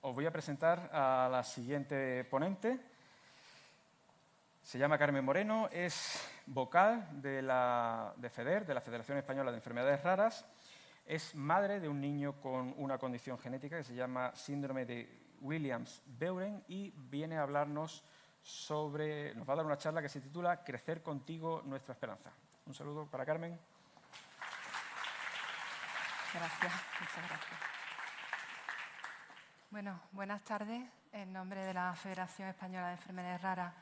os voy a presentar a la siguiente ponente. Se llama Carmen Moreno, es vocal de FEDER, de la Federación Española de Enfermedades Raras. Es madre de un niño con una condición genética que se llama síndrome de Williams-Beuren y viene a hablarnos sobre, nos va a dar una charla que se titula Crecer contigo, nuestra esperanza. Un saludo para Carmen. Gracias, muchas gracias. Bueno, buenas tardes. En nombre de la Federación Española de Enfermedades Raras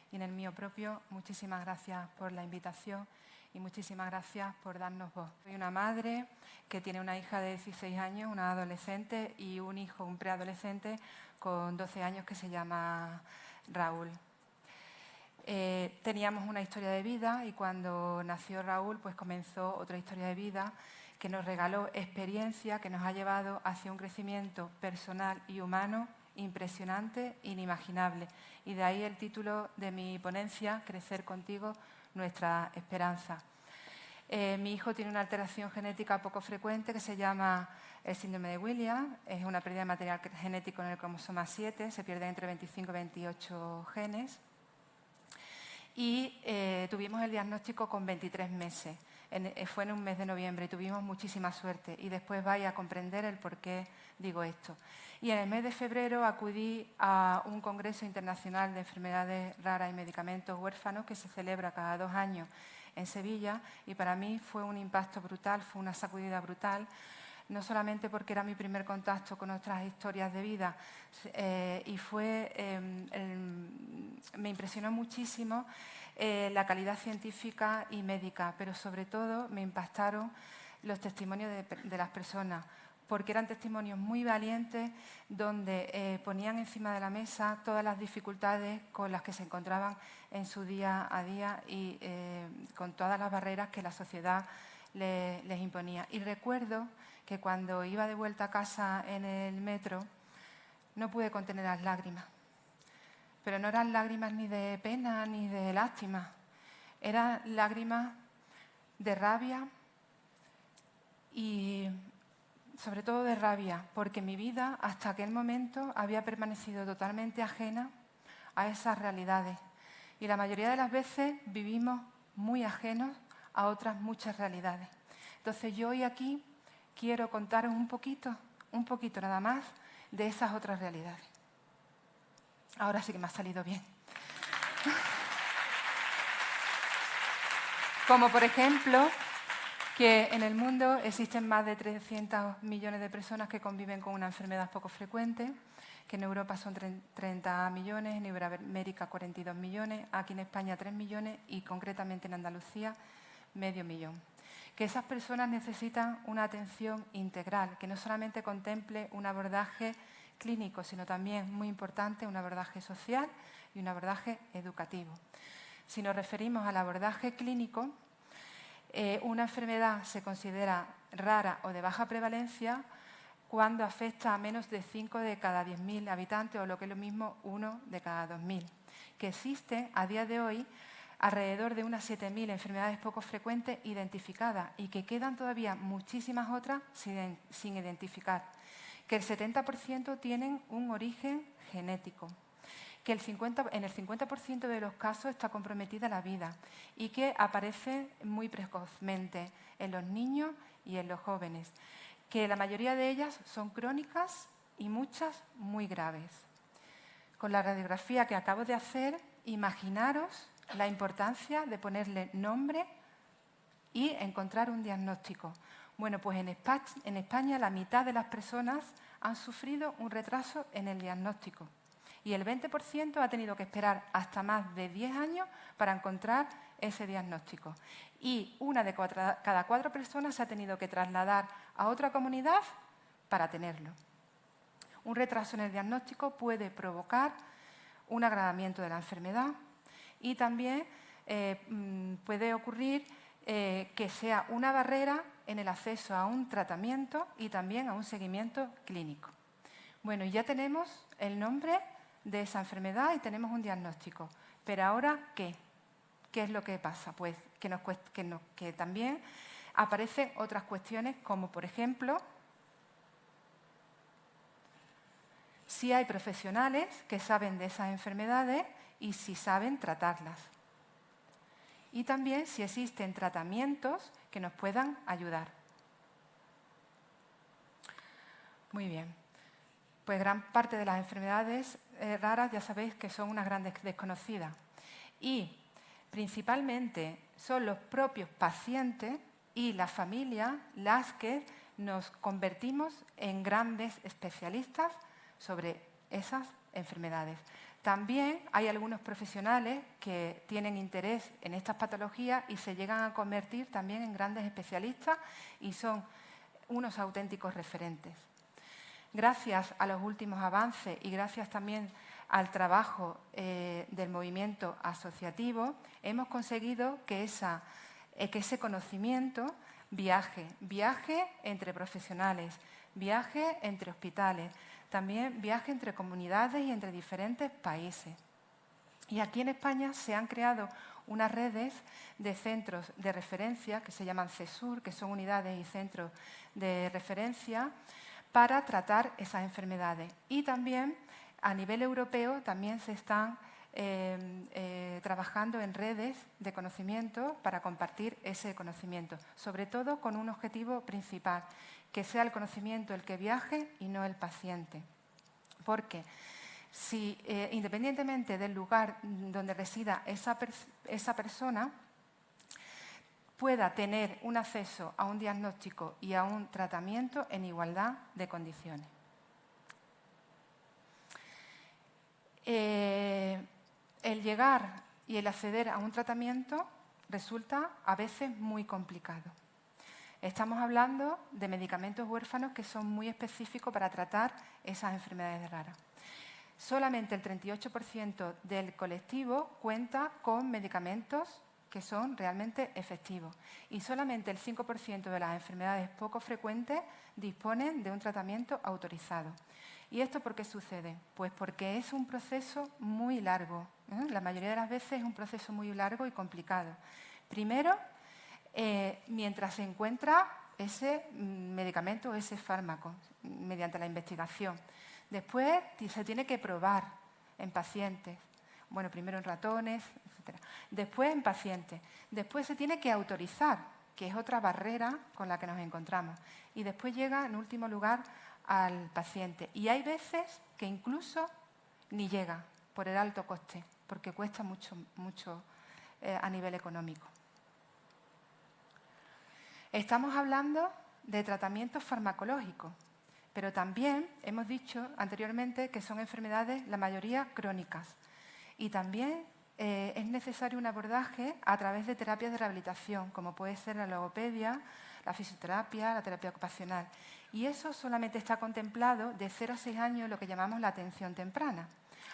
y en el mío propio, muchísimas gracias por la invitación y muchísimas gracias por darnos voz. Soy una madre que tiene una hija de 16 años, una adolescente, y un hijo, un preadolescente con 12 años que se llama Raúl. Teníamos una historia de vida y cuando nació Raúl, pues comenzó otra historia de vida que nos regaló experiencia, que nos ha llevado hacia un crecimiento personal y humano impresionante, inimaginable. Y de ahí el título de mi ponencia, Crecer contigo, nuestra esperanza. Mi hijo tiene una alteración genética poco frecuente que se llama el síndrome de Williams. Es una pérdida de material genético en el cromosoma 7, se pierden entre 25 y 28 genes. Y tuvimos el diagnóstico con 23 meses. Fue en un mes de noviembre y tuvimos muchísima suerte. Y después vais a comprender el por qué digo esto. Y en el mes de febrero acudí a un congreso internacional de enfermedades raras y medicamentos huérfanos que se celebra cada 2 años en Sevilla y para mí fue un impacto brutal, fue una sacudida brutal, no solamente porque era mi primer contacto con otras historias de vida y me impresionó muchísimo la calidad científica y médica, pero sobre todo me impactaron los testimonios de las personas, porque eran testimonios muy valientes donde ponían encima de la mesa todas las dificultades con las que se encontraban en su día a día y con todas las barreras que la sociedad les imponía. Y recuerdo que cuando iba de vuelta a casa en el metro no pude contener las lágrimas. Pero no eran lágrimas ni de pena ni de lástima, eran lágrimas de rabia y sobre todo de rabia, porque mi vida hasta aquel momento había permanecido totalmente ajena a esas realidades. Y la mayoría de las veces vivimos muy ajenos a otras muchas realidades. Entonces yo hoy aquí quiero contaros un poquito nada más, de esas otras realidades. Ahora sí que me ha salido bien. Como por ejemplo, que en el mundo existen más de 300 millones de personas que conviven con una enfermedad poco frecuente, que en Europa son 30 millones, en Iberoamérica 42 millones, aquí en España 3 millones y concretamente en Andalucía medio millón. Que esas personas necesitan una atención integral, que no solamente contemple un abordaje clínico, sino también, muy importante, un abordaje social y un abordaje educativo. Si nos referimos al abordaje clínico, una enfermedad se considera rara o de baja prevalencia cuando afecta a menos de 5 de cada 10.000 habitantes o lo que es lo mismo 1 de cada 2.000. Que existen a día de hoy alrededor de unas 7.000 enfermedades poco frecuentes identificadas y que quedan todavía muchísimas otras sin identificar. Que el 70% tienen un origen genético. Que en el 50% de los casos está comprometida la vida y que aparece muy precozmente en los niños y en los jóvenes, que la mayoría de ellas son crónicas y muchas muy graves. Con la radiografía que acabo de hacer, imaginaros la importancia de ponerle nombre y encontrar un diagnóstico. Bueno, pues en España la mitad de las personas han sufrido un retraso en el diagnóstico. Y el 20% ha tenido que esperar hasta más de 10 años para encontrar ese diagnóstico. Y una de cada 4 personas se ha tenido que trasladar a otra comunidad para tenerlo. Un retraso en el diagnóstico puede provocar un agravamiento de la enfermedad y también puede ocurrir que sea una barrera en el acceso a un tratamiento y también a un seguimiento clínico. Bueno, y ya tenemos el nombre de esa enfermedad y tenemos un diagnóstico. Pero ahora, ¿qué? ¿Qué es lo que pasa? Pues que también aparecen otras cuestiones como, por ejemplo, si hay profesionales que saben de esas enfermedades y si saben tratarlas. Y también si existen tratamientos que nos puedan ayudar. Muy bien. Pues gran parte de las enfermedades raras ya sabéis que son unas grandes desconocidas. Y principalmente son los propios pacientes y la familia las que nos convertimos en grandes especialistas sobre esas enfermedades. También hay algunos profesionales que tienen interés en estas patologías y se llegan a convertir también en grandes especialistas y son unos auténticos referentes. Gracias a los últimos avances y gracias también al trabajo del movimiento asociativo, hemos conseguido que ese conocimiento viaje entre profesionales, viaje entre hospitales, también viaje entre comunidades y entre diferentes países. Y aquí en España se han creado unas redes de centros de referencia que se llaman CESUR, que son unidades y centros de referencia para tratar esas enfermedades. Y también a nivel europeo también se están trabajando en redes de conocimiento para compartir ese conocimiento, sobre todo con un objetivo principal, que sea el conocimiento el que viaje y no el paciente. Porque si, independientemente del lugar donde resida esa persona, pueda tener un acceso a un diagnóstico y a un tratamiento en igualdad de condiciones. El llegar y el acceder a un tratamiento resulta a veces muy complicado. Estamos hablando de medicamentos huérfanos que son muy específicos para tratar esas enfermedades raras. Solamente el 38% del colectivo cuenta con medicamentos que son realmente efectivos y solamente el 5% de las enfermedades poco frecuentes disponen de un tratamiento autorizado. ¿Y esto por qué sucede? Pues porque es un proceso muy largo. La mayoría de las veces es un proceso muy largo y complicado. Primero, mientras se encuentra ese medicamento o ese fármaco mediante la investigación. Después se tiene que probar en pacientes. Bueno, primero en ratones, etc. Después en pacientes. Después se tiene que autorizar, que es otra barrera con la que nos encontramos. Y después llega, en último lugar, al paciente. Y hay veces que incluso ni llega por el alto coste, porque cuesta mucho a nivel económico. Estamos hablando de tratamientos farmacológicos, pero también hemos dicho anteriormente que son enfermedades, la mayoría, crónicas. Y también es necesario un abordaje a través de terapias de rehabilitación, como puede ser la logopedia, la fisioterapia, la terapia ocupacional. Y eso solamente está contemplado de 0 a 6 años, lo que llamamos la atención temprana.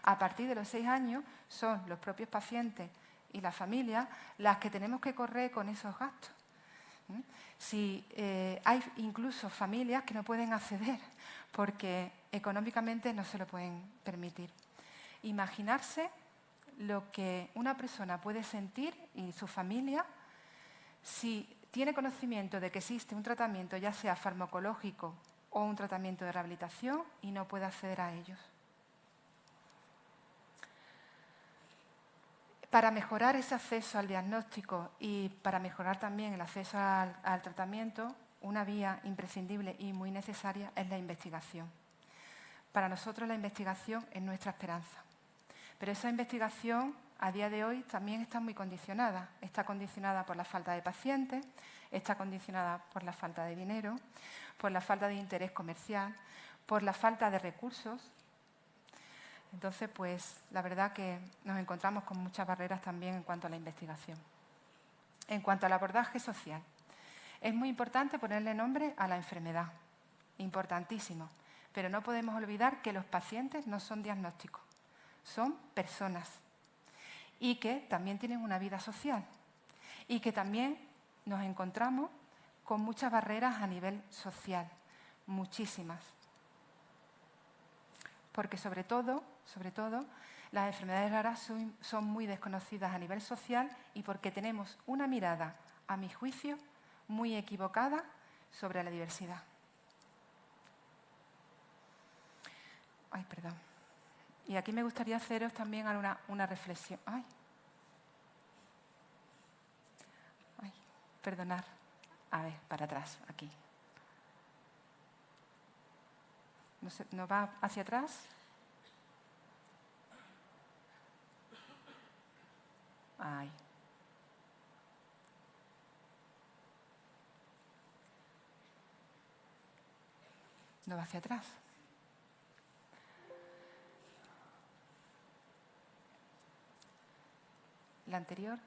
A partir de los 6 años son los propios pacientes y la familia las que tenemos que correr con esos gastos. Si hay incluso familias que no pueden acceder porque económicamente no se lo pueden permitir. Imaginarse lo que una persona puede sentir y su familia si tiene conocimiento de que existe un tratamiento, ya sea farmacológico o un tratamiento de rehabilitación, y no puede acceder a ellos. Para mejorar ese acceso al diagnóstico y para mejorar también el acceso al tratamiento, una vía imprescindible y muy necesaria es la investigación. Para nosotros la investigación es nuestra esperanza. Pero esa investigación a día de hoy también está muy condicionada. Está condicionada por la falta de pacientes, está condicionada por la falta de dinero, por la falta de interés comercial, por la falta de recursos. Entonces, pues, la verdad que nos encontramos con muchas barreras también en cuanto a la investigación. En cuanto al abordaje social, es muy importante ponerle nombre a la enfermedad, importantísimo, pero no podemos olvidar que los pacientes no son diagnósticos, son personas y que también tienen una vida social y que también nos encontramos con muchas barreras a nivel social, muchísimas. Porque sobre todo, las enfermedades raras son muy desconocidas a nivel social y porque tenemos una mirada, a mi juicio, muy equivocada sobre la diversidad. Ay, perdón. Y aquí me gustaría haceros también una reflexión. Ay, perdonad. A ver, para atrás, aquí. ¿No va hacia atrás? Ay. No va hacia atrás. La anterior.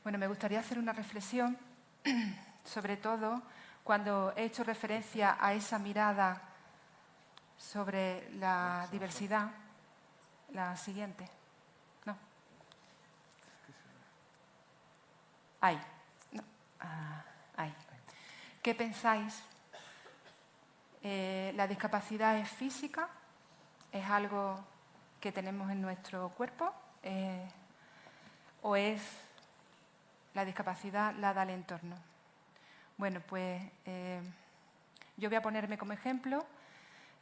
Bueno, me gustaría hacer una reflexión, sobre todo cuando he hecho referencia a esa mirada sobre la diversidad. La siguiente. No. Ahí. No. Ahí. ¿Qué pensáis? ¿La discapacidad es física? ¿Es algo que tenemos en nuestro cuerpo? ¿O es la discapacidad la da el entorno? Bueno, pues yo voy a ponerme como ejemplo.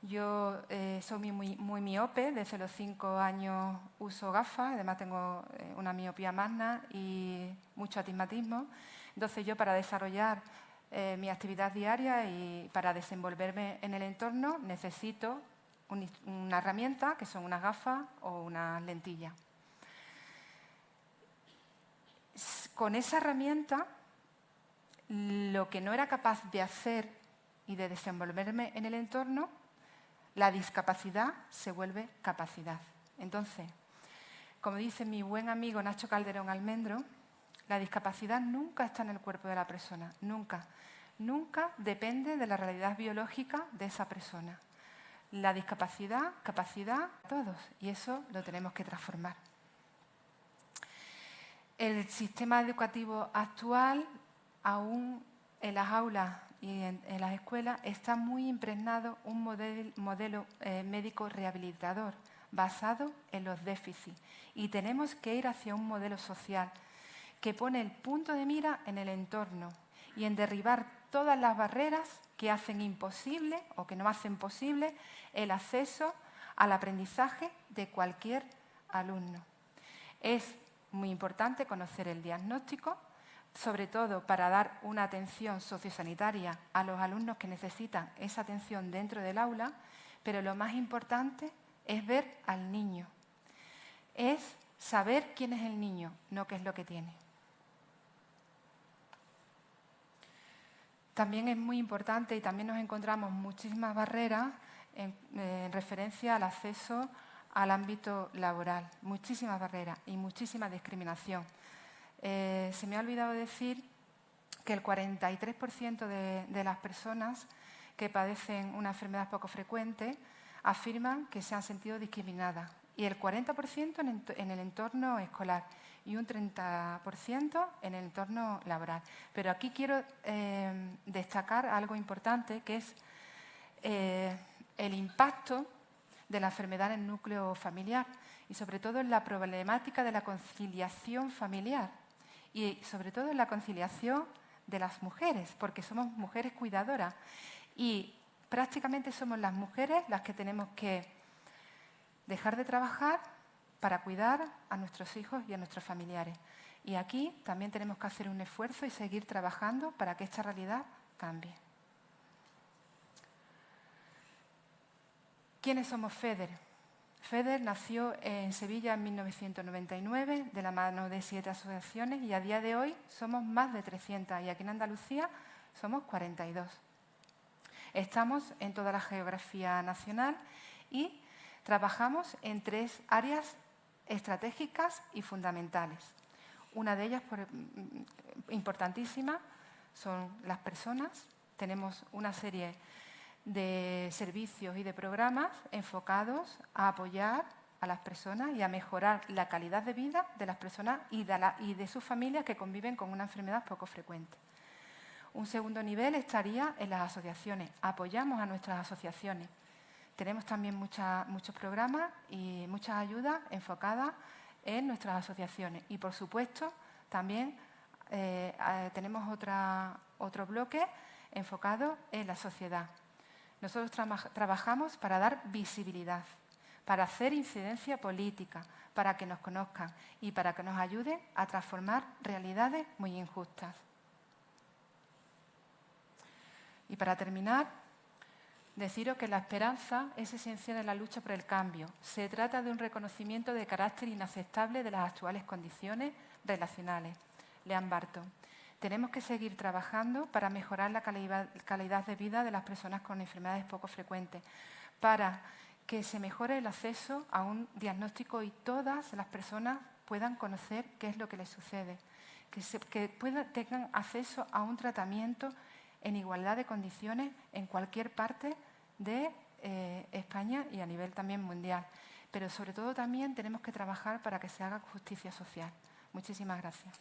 Yo soy muy miope, desde los 5 años uso gafas, además tengo una miopía magna y mucho astigmatismo. Entonces yo, para desarrollar mi actividad diaria y para desenvolverme en el entorno, necesito una herramienta, que son unas gafas o unas lentillas. Con esa herramienta, lo que no era capaz de hacer y de desenvolverme en el entorno, la discapacidad se vuelve capacidad. Entonces, como dice mi buen amigo Nacho Calderón Almendro, la discapacidad nunca está en el cuerpo de la persona, nunca. Nunca depende de la realidad biológica de esa persona. La discapacidad, capacidad, todos, y eso lo tenemos que transformar. El sistema educativo actual, aún en las aulas y en las escuelas, está muy impregnado un modelo médico rehabilitador basado en los déficits. Y tenemos que ir hacia un modelo social que pone el punto de mira en el entorno y en derribar todas las barreras que hacen imposible o que no hacen posible el acceso al aprendizaje de cualquier alumno. Es muy importante conocer el diagnóstico, sobre todo para dar una atención sociosanitaria a los alumnos que necesitan esa atención dentro del aula, pero lo más importante es ver al niño. Es saber quién es el niño, no qué es lo que tiene. También es muy importante y también nos encontramos muchísimas barreras en referencia al acceso al ámbito laboral. Muchísimas barreras y muchísima discriminación. Se me ha olvidado decir que el 43% de las personas que padecen una enfermedad poco frecuente afirman que se han sentido discriminadas, y el 40% en el entorno escolar y un 30% en el entorno laboral. Pero aquí quiero destacar algo importante, que es el impacto de la enfermedad en el núcleo familiar y sobre todo en la problemática de la conciliación familiar y sobre todo en la conciliación de las mujeres, porque somos mujeres cuidadoras y prácticamente somos las mujeres las que tenemos que dejar de trabajar para cuidar a nuestros hijos y a nuestros familiares. Y aquí también tenemos que hacer un esfuerzo y seguir trabajando para que esta realidad cambie. ¿Quiénes somos FEDER? FEDER nació en Sevilla en 1999 de la mano de 7 asociaciones y a día de hoy somos más de 300 y aquí en Andalucía somos 42. Estamos en toda la geografía nacional y trabajamos en 3 áreas estratégicas y fundamentales. Una de ellas, importantísima, son las personas. Tenemos una serie de servicios y de programas enfocados a apoyar a las personas y a mejorar la calidad de vida de las personas y de sus familias que conviven con una enfermedad poco frecuente. Un segundo nivel estaría en las asociaciones. Apoyamos a nuestras asociaciones. Tenemos también muchos programas y muchas ayudas enfocadas en nuestras asociaciones. Y, por supuesto, también tenemos otro bloque enfocado en la sociedad. Nosotros trabajamos para dar visibilidad, para hacer incidencia política, para que nos conozcan y para que nos ayude a transformar realidades muy injustas. Y para terminar, deciros que la esperanza es esencial en la lucha por el cambio. Se trata de un reconocimiento de carácter inaceptable de las actuales condiciones relacionales. Leanne Barton. Tenemos que seguir trabajando para mejorar la calidad de vida de las personas con enfermedades poco frecuentes, para que se mejore el acceso a un diagnóstico y todas las personas puedan conocer qué es lo que les sucede, que tengan acceso a un tratamiento en igualdad de condiciones en cualquier parte de España y a nivel también mundial. Pero sobre todo también tenemos que trabajar para que se haga justicia social. Muchísimas gracias.